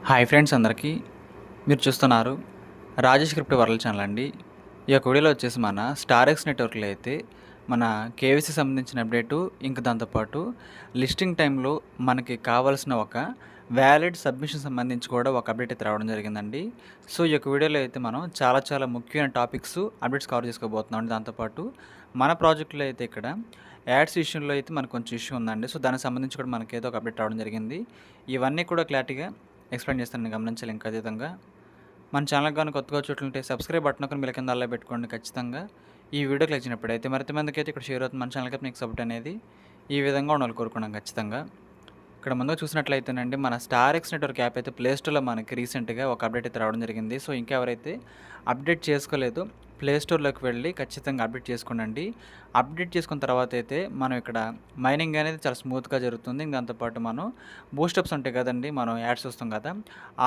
Hi friends అందరికీ. మీరు చూస్తున్నారు రాజేష్ క్రిప్టో వరల్డ్ ఛానల్ అండి. ఈ యొక్క వీడియోలో వచ్చేసి మన స్టార్ఎక్స్ నెట్వర్క్లో అయితే మన కేవైసీ సంబంధించిన అప్డేటు, ఇంకా దాంతోపాటు లిస్టింగ్ టైంలో మనకి కావాల్సిన ఒక వ్యాలిడ్ సబ్మిషన్ సంబంధించి కూడా ఒక అప్డేట్ అయితే రావడం జరిగిందండి. సో ఈ యొక్క వీడియోలో అయితే మనం చాలా ముఖ్యమైన టాపిక్స్ అప్డేట్స్ కవర్ చేసుకోబోతున్నాం అండి. దాంతోపాటు మన ప్రాజెక్టులో అయితే ఇక్కడ యాడ్స్ విషయంలో అయితే మనకు కొంచెం ఇష్యూ ఉందండి. సో దానికి సంబంధించి కూడా మనకి ఏదో ఒక అప్డేట్ రావడం జరిగింది. ఇవన్నీ కూడా క్లారిటీగా ఎక్స్‌ప్లెయిన్ చేస్తాను, గమనించాలి. ఇంకా అదేవిధంగా మన ఛానల్‌కి గాని కొత్తగా వచ్చేట్లుంటే సబ్స్క్రైబ్ బటన్ నొక్కండి, బెల్ కింద అలా పెట్టుకోండి ఖచ్చితంగా. ఈ వీడియోకి నచ్చినప్పుడైతే మరింత మందికైతే ఇక్కడ షేర్ అవుతుంది. మన ఛానల్‌కి మీకు సపోర్ట్ అనేది ఈ విధంగా ఉండాలని కోరుకున్నాం ఖచ్చితంగా. ఇక్కడ ముందుగా చూసినట్లయితేనండి మన స్టార్ఎక్స్ నెట్వర్క్ యాప్ అయితే ప్లే స్టోర్‌లో మనకి రీసెంట్‌గా ఒక అప్డేట్ అయితే రావడం జరిగింది. సో ఇంకా ఎవరైతే అప్డేట్ చేసుకోలేదో ప్లే స్టోర్‌లోకి వెళ్ళి ఖచ్చితంగా అప్డేట్ చేసుకోండి. అప్డేట్ చేసుకున్న తర్వాత అయితే మనం ఇక్కడ మైనింగ్ అనేది చాలా స్మూత్‌గా జరుగుతుంది. దాంతోపాటు మనం బూస్టప్స్ ఉంటాయి కదండీ, మనం యాడ్స్ చూస్తాం కదా,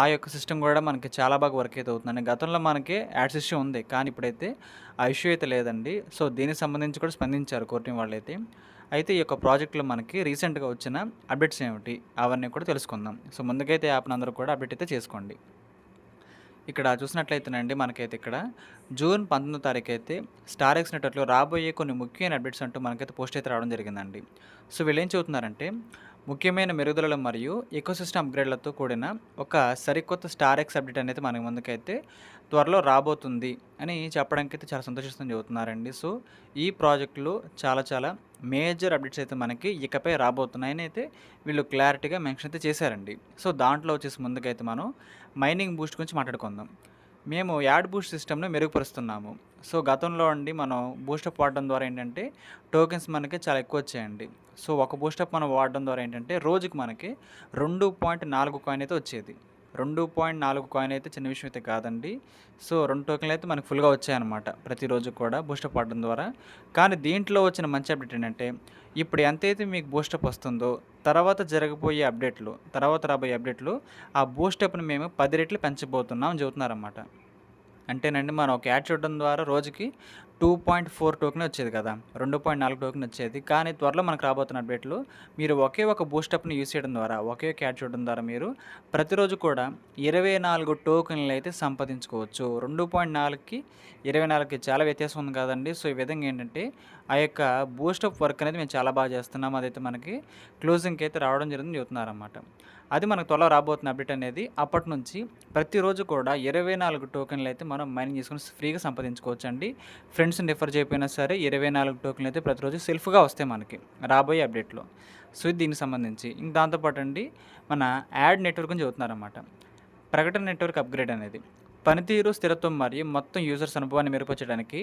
ఆ యొక్క సిస్టమ్ కూడా మనకి చాలా బాగా వర్క్ అయితే అవుతుందండి. గతంలో మనకి యాడ్స్ ఇష్యూ ఉంది, కానీ ఇప్పుడైతే ఆ ఇష్యూ అయితే లేదండి. సో దీనికి సంబంధించి కూడా స్పందించారు కోర్ట్ టీం వాళ్ళైతే. అయితే ఈ యొక్క ప్రాజెక్ట్లో మనకి రీసెంట్గా వచ్చిన అప్డేట్స్ ఏమిటి అవన్నీ కూడా తెలుసుకుందాం. సో ముందుకైతే యాప్ని అందరూ కూడా అప్డేట్ అయితే చేసుకోండి. ఇక్కడ చూసినట్లయితేనండి మనకైతే ఇక్కడ జూన్ 19వ తారీఖు అయితే స్టార్ఎక్స్ నెట్వర్క్లో రాబోయే కొన్ని ముఖ్యమైన అప్డేట్స్ అంటూ మనకైతే పోస్ట్ అయితే రావడం జరిగిందండి. సో వీళ్ళు ఏం చెబుతున్నారంటే ముఖ్యమైన మెరుగుదలలు మరియు ఎకోసిస్టమ్ అప్గ్రేడ్లతో కూడిన ఒక సరికొత్త స్టార్ఎక్స్ అప్డేట్ అనేది మన ముందుకైతే త్వరలో రాబోతుంది అని చెప్పడానికి అయితే చాలా సంతోషిస్తూ చెబుతున్నారండి. సో ఈ ప్రాజెక్టులో చాలా మేజర్ అప్డేట్స్ అయితే మనకి ఇకపై రాబోతున్నాయని అయితే వీళ్ళు క్లారిటీగా మెన్షన్ అయితే చేశారండి. సో దాంట్లో వచ్చేసి ముందుకైతే మనం మైనింగ్ బూస్ట్ గురించి మాట్లాడుకుందాం. మేము యాడ్ బూస్ట్ సిస్టమ్‌ని మెరుగుపరుస్తున్నాము. సో గతంలో అండి మనం బూస్టప్ వాడడం ద్వారా ఏంటంటే టోకెన్స్ మనకి చాలా ఎక్కువ వచ్చాయండి. సో ఒక బూస్టప్ మనం వాడడం ద్వారా ఏంటంటే రోజుకి మనకి 2.4 కాయిన్ అయితే వచ్చేది. 2.4 కాయిన్ అయితే చిన్న విషయం అయితే కాదండి. సో 2 టోకెన్లు అయితే మనకు ఫుల్‌గా వచ్చాయన్నమాట ప్రతిరోజు కూడా బూస్టప్ వాడడం ద్వారా. కానీ దీంట్లో వచ్చిన మంచి అప్డేట్ ఏంటంటే ఇప్పుడు ఎంతైతే మీకు బూస్టప్ వస్తుందో తర్వాత రాబోయే అప్డేట్‌లో ఆ బూస్టప్‌ని మేము 10 రెట్లు పెంచబోతున్నాం అని చెబుతున్నారన్నమాట. అంటేనండి మనం ఒక యాడ్ చూడడం ద్వారా రోజుకి 2.4 టోకెన్ వచ్చేది కదా, 2.4 టోకెన్ వచ్చేది. కానీ త్వరలో మనకు రాబోతున్న అప్డేట్లో మీరు ఒకే ఒక బూస్టప్‌ని యూజ్ చేయడం ద్వారా, ఒకే ఒక యాడ్ చూడడం ద్వారా మీరు ప్రతిరోజు కూడా 24 టోకెన్లు అయితే సంపాదించుకోవచ్చు. 2.4కి 24కి చాలా వ్యత్యాసం ఉంది కదండి. సో ఈ విధంగా ఏంటంటే ఆ యొక్క బూస్టప్ వర్క్ అనేది మేము చాలా బాగా చేస్తున్నాం. అదైతే మనకి క్లోజింగ్‌కి అయితే రావడం జరిగిందని చెబుతున్నారన్నమాట. అది మనకు త్వరలో రాబోతున్న అప్డేట్ అనేది. అప్పటి నుంచి ప్రతిరోజు కూడా 24 టోకెన్లు అయితే మనం మైనింగ్ చేసుకొని ఫ్రీగా సంపాదించుకోవచ్చండి. ఫ్రెండ్స్‌ని రిఫర్ చేయకపోయినా సరే 24 టోకెన్లు అయితే ప్రతిరోజు సెల్ఫ్‌గా వస్తాయి మనకి రాబోయే అప్డేట్‌లో. సో ఇది దీనికి సంబంధించి. ఇంక దాంతోపాటు అండి మన యాడ్ నెట్వర్క్ అని చెబుతున్నారన్నమాట. ప్రకటన నెట్వర్క్ అప్గ్రేడ్ అనేది పనితీరు, స్థిరత్వం మరియు మొత్తం యూజర్స్ అనుభవాన్ని మెరుగుపరచడానికి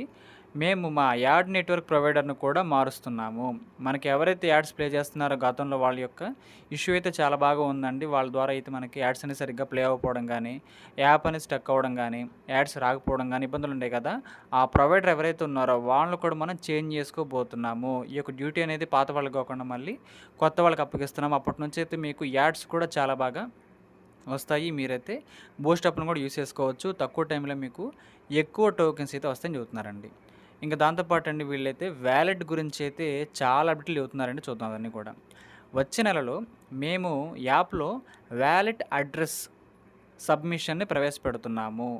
మేము మా యాడ్ నెట్వర్క్ ప్రొవైడర్ను కూడా మారుస్తున్నాము. మనకి ఎవరైతే యాడ్స్ ప్లే చేస్తున్నారో గతంలో వాళ్ళ యొక్క ఇష్యూ అయితే చాలా బాగా ఉందండి. వాళ్ళ ద్వారా అయితే మనకి యాడ్స్ అనేది సరిగ్గా ప్లే అవ్వకపోవడం కానీ, యాప్ అనేది స్టక్ అవ్వడం కానీ, యాడ్స్ రాకపోవడం కానీ ఇబ్బందులు ఉంటాయి కదా. ఆ ప్రొవైడర్ ఎవరైతే ఉన్నారో వాళ్ళని కూడా మనం చేంజ్ చేసుకోబోతున్నాము. ఈ యొక్క డ్యూటీ అనేది పాత వాళ్ళకి కాకుండా మళ్ళీ కొత్త వాళ్ళకి అప్పగిస్తున్నాము. అప్పటి నుంచి అయితే మీకు యాడ్స్ కూడా చాలా బాగా వస్తాయి. మీరైతే బూస్టప్‌ను కూడా యూజ్ చేసుకోవచ్చు. తక్కువ టైంలో మీకు ఎక్కువ టోకెన్స్ అయితే వస్తాయని చెబుతున్నారండి. ఇంకా దాంతోపాటు అండి వీళ్ళైతే వ్యాలెట్ గురించి అయితే చాలా అప్డేట్లు చెబుతున్నారండి. చూద్దాం అవన్నీ కూడా. వచ్చే నెలలో మేము యాప్‌లో వ్యాలెట్ అడ్రెస్ సబ్మిషన్‌ని ప్రవేశపెడుతున్నాము.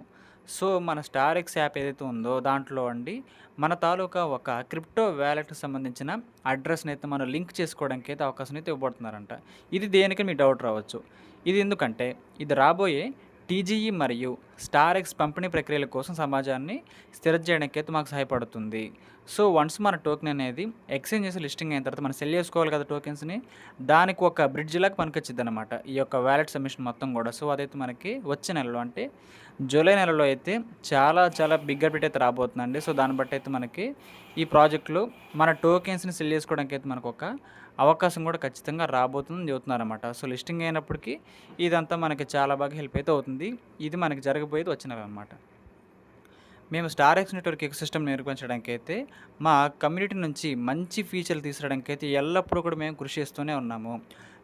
సో మన స్టార్ఎక్స్ యాప్ ఏదైతే ఉందో దాంట్లో అండి మన తాలూకా ఒక క్రిప్టో వ్యాలెట్‌కి సంబంధించిన అడ్రస్‌ని అయితే మనం లింక్ చేసుకోవడానికి అయితే అవకాశం అయితే ఇవ్వబడుతున్నారంట. ఇది దేనికి మీకు డౌట్ రావచ్చు. ఇది ఎందుకంటే ఇది రాబోయే టీజీఈ మరియు స్టార్ఎక్స్ పంపిణీ ప్రక్రియల కోసం సమాజాన్ని స్థిరం చేయడానికి అయితే మాకు సహాయపడుతుంది. సో వన్స్ మన టోకెన్ అనేది ఎక్స్చేంజ్ చేసి లిస్టింగ్ అయిన తర్వాత మనం సెల్ చేసుకోవాలి కదా టోకెన్స్‌ని. దానికి ఒక బ్రిడ్జ్ లాగా పనికొచ్చిద్దనమాట ఈ యొక్క వ్యాలెట్ సబ్మిషన్ మొత్తం కూడా. సో అదైతే మనకి వచ్చే నెలలో అంటే జూలై నెలలో అయితే చాలా బిగ్ అప్డేట్ అయితే రాబోతుందండి. సో దాన్ని బట్టి అయితే మనకి ఈ ప్రాజెక్ట్‌లో మన టోకెన్స్‌ని సెల్ చేసుకోవడానికి అయితే మనకు ఒక అవకాశం కూడా ఖచ్చితంగా రాబోతుందని చెబుతున్నారన్నమాట. సో లిస్టింగ్ అయినప్పటికీ ఇదంతా మనకి చాలా బాగా హెల్ప్ అయితే అవుతుంది. ఇది మనకి జరగబోయేది వచ్చే నెల అనమాట. మేము స్టార్ఎక్స్ నెట్వర్క్ ఎకోసిస్టమ్ మెరుగుపరచడానికి అయితే మా కమ్యూనిటీ నుంచి మంచి ఫీచర్లు తీసుకురావడానికి అయితే ఎల్లప్పుడూ కూడా మేము కృషి చేస్తూనే ఉన్నాము.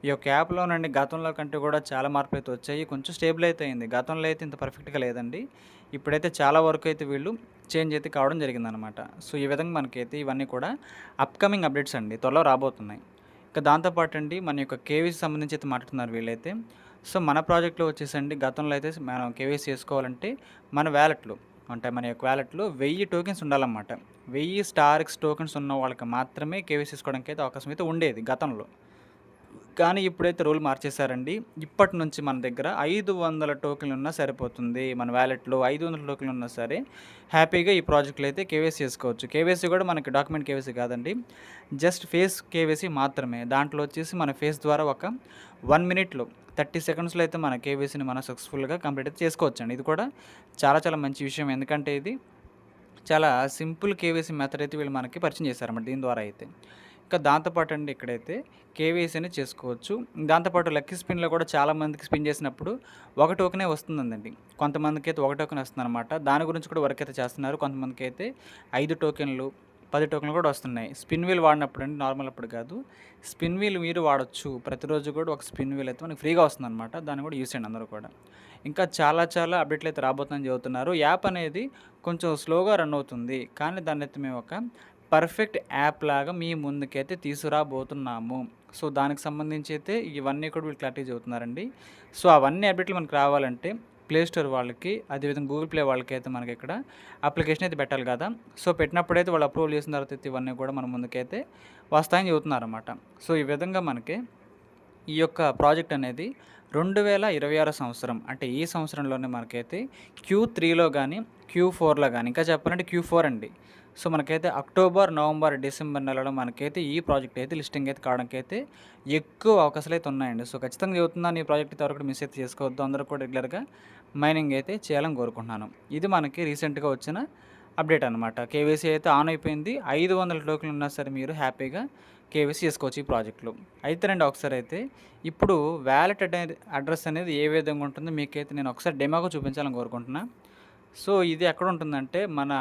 ఈ యొక్క యాప్‌లోనండి గతంలో కంటే కూడా చాలా మార్పులైతే వచ్చాయి. కొంచెం స్టేబుల్ అయితే అయింది. గతంలో అయితే ఇంత పర్ఫెక్ట్‌గా లేదండి. ఇప్పుడైతే చాలా వరకు అయితే వీళ్ళు చేంజ్ అయితే కావడం జరిగిందనమాట. సో ఈ విధంగా మనకైతే ఇవన్నీ కూడా అప్‌కమింగ్ అప్డేట్స్ అండి. త్వరలో రాబోతున్నాయి. ఇక దాంతో పాటు అండి మన యొక్క కేవీకి సంబంధించి అయితే మాట్లాడుతున్నారు వీళ్ళైతే. సో, మన ప్రాజెక్ట్‌లో వచ్చేసండి గతంలో అయితే మనం కేవైసీ చేసుకోవాలంటే మన వ్యాలెట్‌లో అంటే మన యొక్క వ్యాలెట్‌లో 1000 టోకెన్స్ ఉండాలన్నమాట. 1000 స్టార్‌ఎక్స్ టోకెన్స్ ఉన్న వాళ్ళకి మాత్రమే కేవైసీ చేసుకోవడానికైతే అవకాశం అయితే ఉండేది గతంలో. కానీ ఇప్పుడైతే రూల్ మార్చేశారండి. ఇప్పటి నుంచి మన దగ్గర 500 టోకెన్లున్నా సరిపోతుంది. మన వాలెట్‌లో 500 టోకెన్లున్నా సరే హ్యాపీగా ఈ ప్రాజెక్ట్‌లో అయితే కేవైసీ చేసుకోవచ్చు. కేవైసీ కూడా మనకి డాక్యుమెంట్ కేవైసీ కాదండి. జస్ట్ ఫేస్ కేవైసీ మాత్రమే. దాంట్లో వచ్చేసి మన ఫేస్ ద్వారా ఒక 1 మినిట్‌లో 30 సెకండ్స్‌లో అయితే మన కేవైసీని మనం సక్సెస్‌ఫుల్‌గా కంప్లీట్ అయితే చేసుకోవచ్చండి. ఇది కూడా చాలా చాలా మంచి విషయం. ఎందుకంటే ఇది చాలా సింపుల్ కేవైసీ మెథడ్ అయితే వీళ్ళు మనకి పరిచయం చేశారన్నమాట దీని ద్వారా అయితే. ఇంకా దాంతో పాటు అండి ఇక్కడైతే కేవైసీ అనేది చేసుకోవచ్చు. దాంతోపాటు లక్కీ స్పిన్‌లో కూడా చాలామందికి స్పిన్ చేసినప్పుడు ఒక టోకెనే వస్తుందండి. కొంతమందికైతే ఒక టోకెన్ వస్తుందన్నమాట. దాని గురించి కూడా వర్క్ అయితే చేస్తున్నారు. కొంతమందికైతే 5 టోకెన్లు, 10 టోకెన్లు కూడా వస్తున్నాయి. స్పిన్ వీల్ వాడినప్పుడు అండి, నార్మల్ అప్పుడు కాదు. స్పిన్ వీల్ మీరు వాడొచ్చు. ప్రతిరోజు కూడా ఒక స్పిన్ వీల్ అయితే మనకి ఫ్రీగా వస్తుందన్నమాట. దాన్ని కూడా యూజ్ చేయండి అందరూ కూడా. ఇంకా చాలా చాలా అప్డేట్లు అయితే రాబోతుందని చెబుతున్నారు. యాప్ అనేది కొంచెం స్లోగా రన్ అవుతుంది. కానీ దాన్నైతే మేము ఒక పర్ఫెక్ట్ యాప్ లాగా మీ ముందుకైతే తీసుకురాబోతున్నాము. సో, దానికి సంబంధించి అయితే ఇవన్నీ కూడా వీళ్ళు క్లారిటీ చెబుతున్నారండి. సో, అవన్నీ అప్డేట్లు మనకు రావాలంటే ప్లే స్టోర్ వాళ్ళకి, అదేవిధంగా గూగుల్ ప్లే వాళ్ళకైతే మనకి ఇక్కడ అప్లికేషన్ అయితే పెట్టాలి కదా! సో, పెట్టినప్పుడైతే వాళ్ళు అప్రూవల్ చేసిన తర్వాత అయితే ఇవన్నీ కూడా మన ముందుకైతే వస్తాయని చెబుతున్నారన్నమాట. సో, ఈ విధంగా మనకి ఈ యొక్క ప్రాజెక్ట్ అనేది 2026 సంవత్సరం అంటే ఈ సంవత్సరంలోనే మనకైతే Q3లో గానీ, Q4లో గానీ ఇంకా చెప్పాలంటే Q4 అండి. సో, మనకైతే అక్టోబర్, నవంబర్, డిసెంబర్ నెలలో మనకైతే ఈ ప్రాజెక్ట్ అయితే లిస్టింగ్ అయితే కావడానికైతే ఎక్కువ అవకాశాలైతే ఉన్నాయండి. సో, ఖచ్చితంగా చెబుతున్నాను ఈ ప్రాజెక్ట్ అయితే ఎవరు మిస్ అయితే చేసుకోవద్దు. అందరూ కూడా రెగ్యులర్‌గా మైనింగ్ అయితే చేయాలని కోరుకుంటున్నాను. ఇది మనకి రీసెంట్‌గా వచ్చిన అప్డేట్ అనమాట. కేవైసీ అయితే ఆన్ అయిపోయింది. 500 టోకెన్లు ఉన్నా సరే మీరు హ్యాపీగా కేవైసీ చేసుకోవచ్చు ఈ ప్రాజెక్ట్‌లో. అయితే రండి ఒకసారి అయితే ఇప్పుడు వాలెట్ అనేది అడ్రెస్ అనేది ఏ విధంగా ఉంటుందో మీకైతే నేను ఒకసారి డెమోగా చూపించాలని కోరుకుంటున్నా. సో, ఇది ఎక్కడ ఉంటుందంటే మన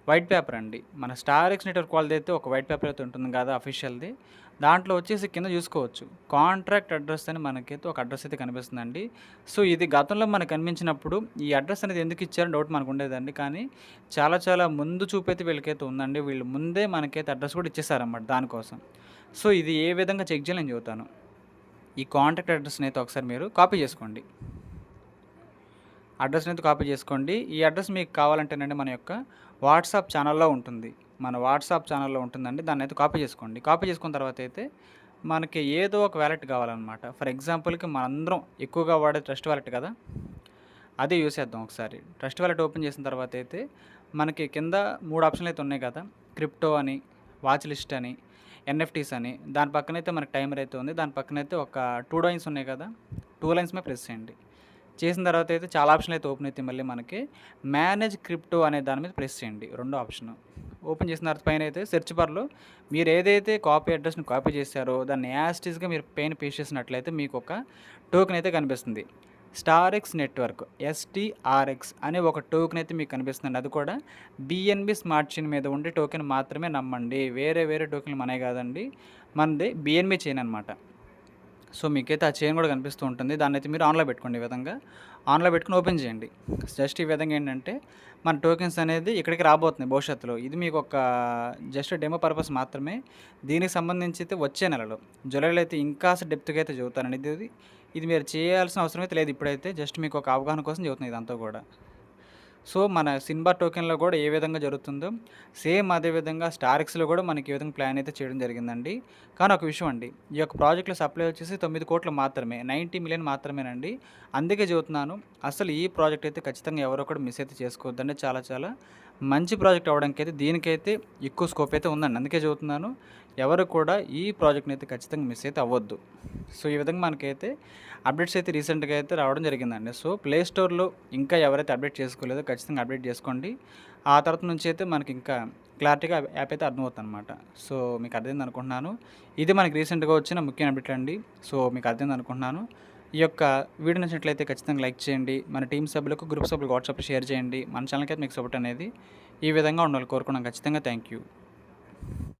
వైట్ పేపర్ అండి. మన స్టార్ నెట్వర్క్ వాళ్ళదైతే ఒక వైట్ పేపర్ అయితే ఉంటుంది కదా అఫీషియల్‌ది. దాంట్లో వచ్చేసి కింద చూసుకోవచ్చు. కాంట్రాక్ట్ అడ్రెస్ అని మనకైతే ఒక అడ్రెస్ అయితే కనిపిస్తుందండి. సో, ఇది గతంలో మనకు కనిపించినప్పుడు ఈ అడ్రెస్ అనేది ఎందుకు ఇచ్చారో డౌట్ మనకు ఉండేదండి. కానీ చాలా చాలా ముందు చూపైతే వీళ్ళకైతే ఉందండి. వీళ్ళు ముందే మనకైతే అడ్రెస్ కూడా ఇచ్చేసారన్నమాట దానికోసం. సో, ఇది ఏ విధంగా చెక్ చేయాలో నేను చెబుతాను. ఈ కాంటాక్ట్ అడ్రెస్‌ని అయితే ఒకసారి మీరు కాపీ చేసుకోండి. అడ్రస్‌ని అయితే కాపీ చేసుకోండి. ఈ అడ్రస్ మీకు కావాలంటేనండి మన యొక్క వాట్సాప్ ఛానల్‌లో ఉంటుంది. మన వాట్సాప్ ఛానల్‌లో ఉంటుందండి. దాన్నైతే కాపీ చేసుకోండి. కాపీ చేసుకున్న తర్వాత అయితే మనకి ఏదో ఒక వాలెట్ కావాలన్నమాట. ఫర్ ఎగ్జాంపుల్‌కి మనందరం ఎక్కువగా వాడే ట్రస్ట్ వాలెట్ కదా! అదే యూజ్ చేద్దాం ఒకసారి. ట్రస్ట్ వాలెట్ ఓపెన్ చేసిన తర్వాత అయితే మనకి కింద 3 ఆప్షన్‌లు అయితే ఉన్నాయి కదా! క్రిప్టో అని, వాచ్ లిస్ట్ అని, ఎన్ఎఫ్టీస్ అని. దాని పక్కనైతే మనకి టైమర్ అయితే ఉంది. దాని పక్కనైతే ఒక 2 లైన్స్ ఉన్నాయి కదా! 2 లైన్స్ మీద ప్రెస్ చేయండి. చేసిన తర్వాత అయితే చాలా ఆప్షన్లు అయితే ఓపెన్ అవుతాయి. మళ్ళీ మనకి మేనేజ్ క్రిప్టో అనే దాని మీద ప్రెస్ చేయండి. రెండో ఆప్షన్ ఓపెన్ చేసిన తర్వాత పైన అయితే సెర్చ్ బార్లో మీరు ఏదైతే కాపీ అడ్రస్ని కాపీ చేశారో దాన్ని యాజ్ ఇట్ ఈస్‌గా మీరు పైన పేస్ట్ చేసినట్లయితే మీకు ఒక టోకెన్ అయితే కనిపిస్తుంది. స్టార్ఎక్స్ నెట్వర్క్ ఎస్టీఆర్ఎక్స్ అనే ఒక టోకెన్ అయితే మీకు కనిపిస్తుందండి. అది కూడా బిఎన్బి స్మార్ట్ చైన్ మీద ఉండే టోకెన్ మాత్రమే నమ్మండి. వేరే వేరే టోకెన్లు మనవి కాదండి. మనది బిఎన్బి చైన్ అనమాట. సో, మీకైతే ఆ చైన్ కూడా కనిపిస్తూ ఉంటుంది. దాన్నైతే మీరు ఆన్‌లో పెట్టుకోండి ఈ విధంగా. ఆన్‌లో పెట్టుకొని ఓపెన్ చేయండి. జస్ట్ ఈ విధంగా ఏంటంటే మన టోకెన్స్ అనేది ఇక్కడికి రాబోతున్నాయి భవిష్యత్తులో. ఇది మీకు ఒక జస్ట్ డెమో పర్పస్ మాత్రమే. దీనికి సంబంధించి అయితే వచ్చే నెలలో జూలైలో అయితే ఇంకాస్త డెప్త్‌గా అయితే చెబుతానండి. ఇది మీరు చేయాల్సిన అవసరం అయితే లేదు ఇప్పుడైతే. జస్ట్ మీకు ఒక అవగాహన కోసం చెబుతున్నా ఇదంతా కూడా. సో, మన సిన్‌బార్ టోకెన్‌లో కూడా ఏ విధంగా జరుగుతుందో సేమ్ అదే విధంగా స్టార్‌ఎక్స్‌లో కూడా మనకి ఈ విధంగా ప్లాన్ అయితే చేయడం జరిగిందండి. కానీ ఒక విషయం అండి. ఈ యొక్క ప్రాజెక్ట్‌లో సప్లై వచ్చేసి 9,00,00,000 మాత్రమే. 90,000,000 మాత్రమేనండి. అందుకే చెబుతున్నాను. అసలు ఈ ప్రాజెక్ట్ అయితే ఖచ్చితంగా ఎవరో కూడా మిస్ అయితే చేసుకోవద్దండి. చాలా చాలా మంచి ప్రాజెక్ట్ అవ్వడానికైతే దీనికైతే ఎక్కువ స్కోప్ అయితే ఉందండి. అందుకే చెబుతున్నాను. ఎవరు కూడా ఈ ప్రాజెక్ట్‌ని అయితే ఖచ్చితంగా మిస్ అయితే అవ్వద్దు. సో, ఈ విధంగా మనకైతే అప్డేట్స్ అయితే రీసెంట్‌గా అయితే రావడం జరిగిందండి. సో, ప్లే స్టోర్‌లో ఇంకా ఎవరైతే అప్డేట్ చేసుకోలేదో ఖచ్చితంగా అప్డేట్ చేసుకోండి. ఆ తర్వాత నుంచి అయితే మనకి ఇంకా క్లారిటీగా యాప్ అయితే అర్థమవుతుందనమాట. సో, మీకు అర్థమైంది అనుకుంటున్నాను. ఇది మనకి రీసెంట్‌గా వచ్చిన ముఖ్యమైన అప్డేట్ అండి. సో, మీకు అర్థమైంది అనుకుంటున్నాను. ఈ యొక్క వీడియో నచ్చినట్లయితే ఖచ్చితంగా లైక్ చేయండి. మన టీమ్ సభ్యులకు, గ్రూప్ సభ్యులకు వాట్సాప్‌లో షేర్ చేయండి. మన ఛానల్‌కి అయితే మీకు సపోర్ట్ అనేది ఈ విధంగా ఉండాలని కోరుకున్నాను. ఖచ్చితంగా థ్యాంక్ యూ.